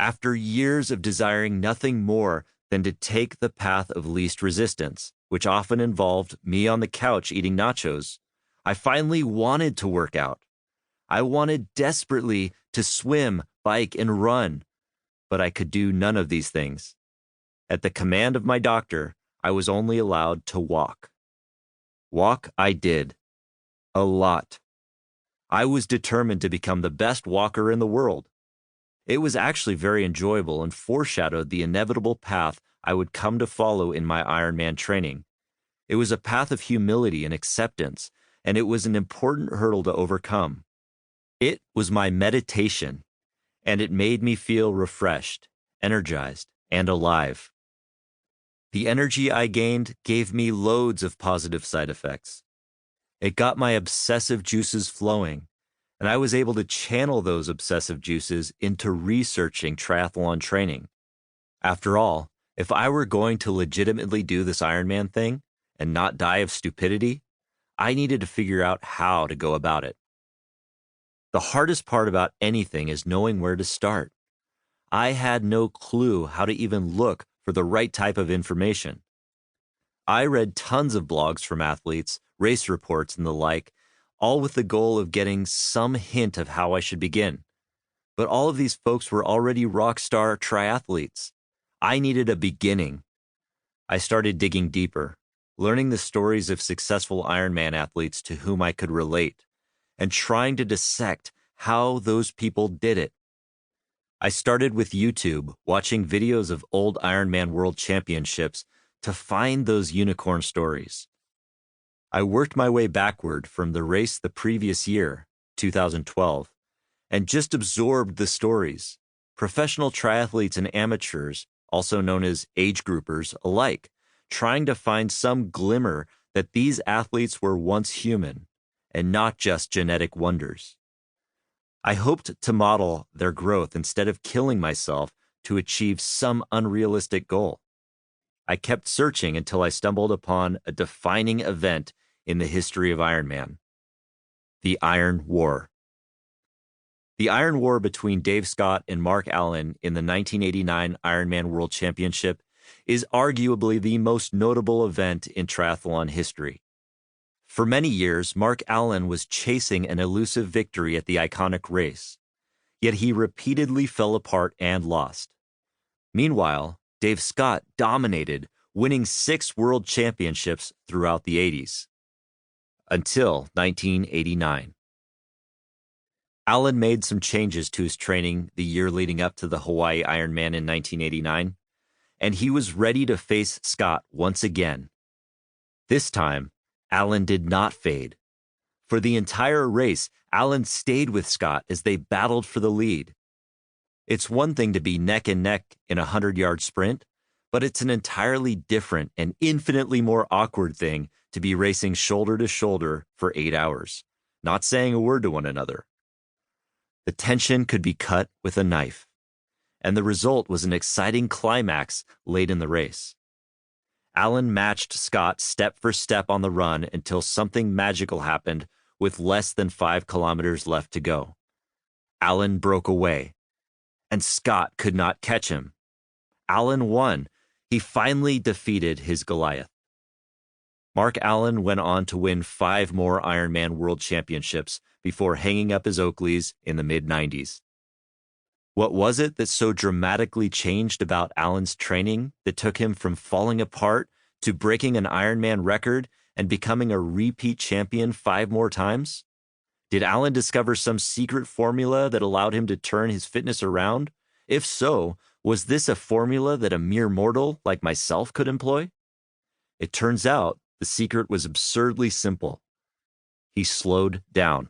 After years of desiring nothing more than to take the path of least resistance, which often involved me on the couch eating nachos, I finally wanted to work out. I wanted desperately to swim, bike, and run, but I could do none of these things. At the command of my doctor, I was only allowed to walk. Walk I did. A lot. I was determined to become the best walker in the world. It was actually very enjoyable and foreshadowed the inevitable path I would come to follow in my Ironman training. It was a path of humility and acceptance, and it was an important hurdle to overcome. It was my meditation, and it made me feel refreshed, energized, and alive. The energy I gained gave me loads of positive side effects. It got my obsessive juices flowing, and I was able to channel those obsessive juices into researching triathlon training. After all, if I were going to legitimately do this Ironman thing and not die of stupidity, I needed to figure out how to go about it. The hardest part about anything is knowing where to start. I had no clue how to even look for the right type of information. I read tons of blogs from athletes, race reports, and the like, all with the goal of getting some hint of how I should begin. But all of these folks were already rock star triathletes. I needed a beginning. I started digging deeper, learning the stories of successful Ironman athletes to whom I could relate, and trying to dissect how those people did it. I started with YouTube, watching videos of old Ironman World Championships to find those unicorn stories. I worked my way backward from the race the previous year, 2012, and just absorbed the stories. Professional triathletes and amateurs, also known as age groupers, alike, trying to find some glimmer that these athletes were once human and not just genetic wonders. I hoped to model their growth instead of killing myself to achieve some unrealistic goal. I kept searching until I stumbled upon a defining event in the history of Ironman: the Iron War. The Iron War between Dave Scott and Mark Allen in the 1989 Ironman World Championship is arguably the most notable event in triathlon history. For many years, Mark Allen was chasing an elusive victory at the iconic race, yet he repeatedly fell apart and lost. Meanwhile, Dave Scott dominated, winning 6 world championships throughout the 80s. Until 1989. Allen made some changes to his training the year leading up to the Hawaii Ironman in 1989, and he was ready to face Scott once again. This time, Allen did not fade. For the entire race, Allen stayed with Scott as they battled for the lead. It's one thing to be neck and neck in a 100-yard sprint, but it's an entirely different and infinitely more awkward thing to be racing shoulder to shoulder for 8 hours, not saying a word to one another. The tension could be cut with a knife, and the result was an exciting climax late in the race. Allen matched Scott step for step on the run until something magical happened with less than 5 kilometers left to go. Allen broke away, and Scott could not catch him. Allen won. He finally defeated his Goliath. Mark Allen went on to win 5 more Ironman World Championships before hanging up his Oakleys in the mid-90s. What was it that so dramatically changed about Allen's training that took him from falling apart to breaking an Ironman record and becoming a repeat champion 5 more times? Did Allen discover some secret formula that allowed him to turn his fitness around? If so, was this a formula that a mere mortal like myself could employ? It turns out the secret was absurdly simple. He slowed down.